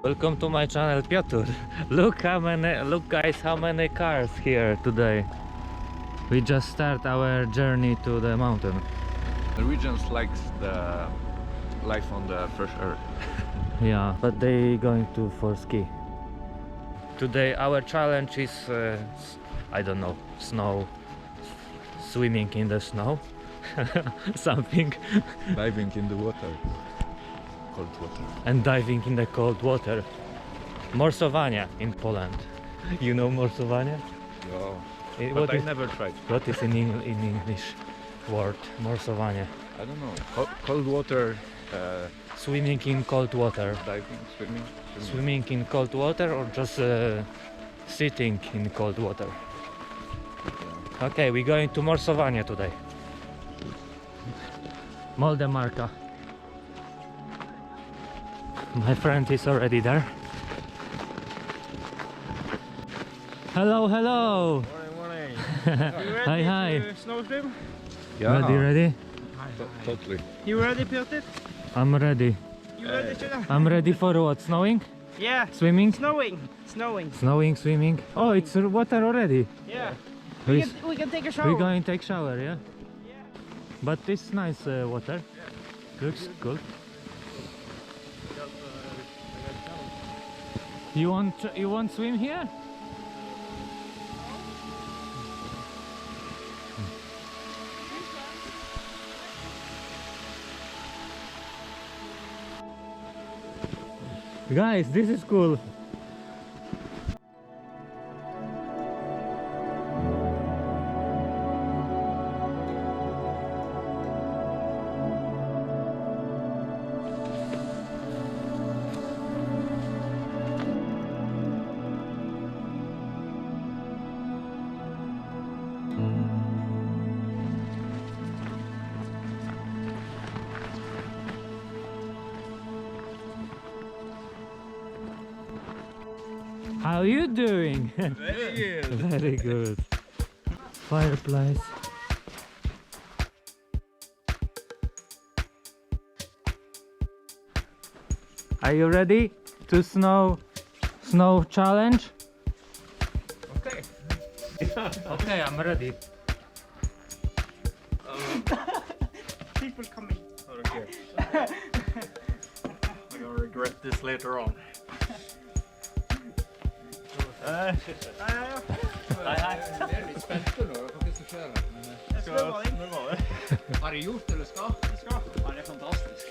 Welcome to my channel, Piotr. Look guys, how many cars here today. We just start our journey to the mountain. Norwegians likes the life on the fresh air. Yeah, but they going to for ski. Today our challenge is I don't know, swimming in the snow, something. Diving in the water. Cold water. And diving in the cold water. Morsowanie in Poland. You know morsowanie? Yeah. What But I is, never tried. what is in English word morsowanie? I don't know. Cold water, Swimming in cold water. diving, swimming. Swimming in cold water or just sitting in cold water? Yeah. Okay, we're going to morsowanie today. Moldemarka. My friend is already there. Hello, hello. Morning. Hi, hi. Snow swim? Yeah. Ready? Totally. You ready, Piotr? I'm ready. You ready, Judah? I'm ready for what? Snowing? Yeah. Swimming? Snowing. Snowing. Snowing, swimming. Oh, it's water already. Yeah. We, We can take a shower. we're going to take shower, yeah? But it's nice water. Looks good. You want swim here? Guys, this is cool. How you doing? Very good. Very good. Fireplace. Are you ready to snow challenge? Okay. Okay, I'm ready. People coming. Okay. I'm gonna regret this later on. Uh, Har du gjort det du skal? Ja, det er fantastisk.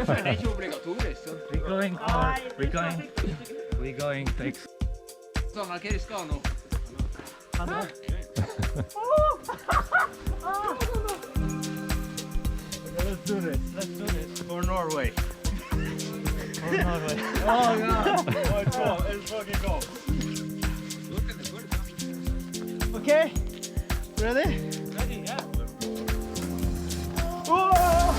For det er ikke obligatorisk. Så. We're going to Sånn, hva er det skal nå? Let's do this. For Norway. For Norway. Oh yeah. It's fucking go. Okay. Ready? Ready, yeah. Whoa!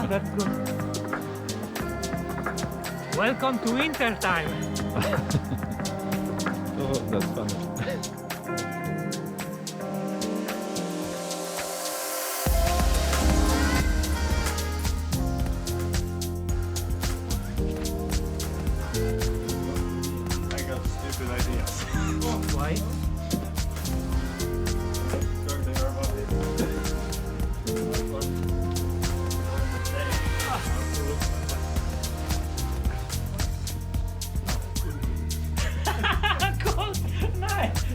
Yeah, that's good. Welcome to winter time. Oh, that's funny. I got stupid ideas. Why?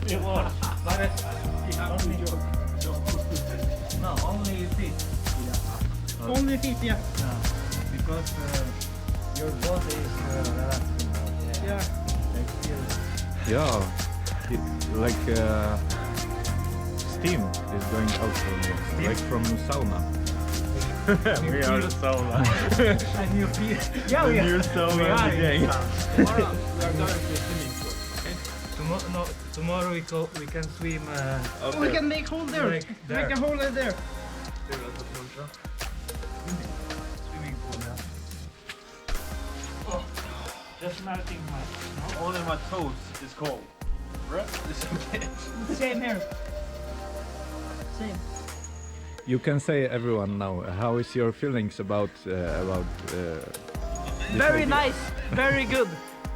Det var no, only feet. Only feet, yeah. Because your body is relaxing. Yeah. Like feel Yeah, like steam is going out from me, like from sauna. We are the sauna. and you feel. Yeah, The we new are. sauna We of are the in gang. town. Tomorrow we are going to the swimming pool. Okay? Tomorrow we can swim. We can make hole there. Like there. Make a hole in there. Swimming pool now. Just melting my. Only my toes is cold. Rest is okay. Same here. Same. You can say everyone now. How is your feelings about this Very idea? nice. Very good.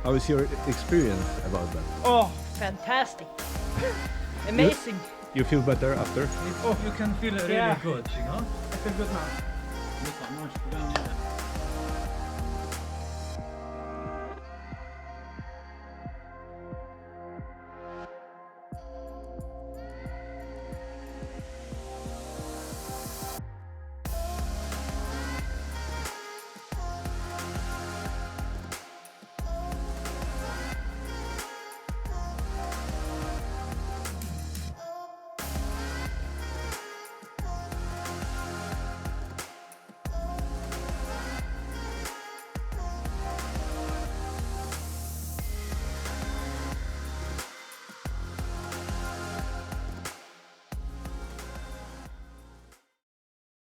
How is your experience about that? Oh, fantastic. Amazing. You feel better after? Oh, you can feel really Yeah. good, you know. I feel good now.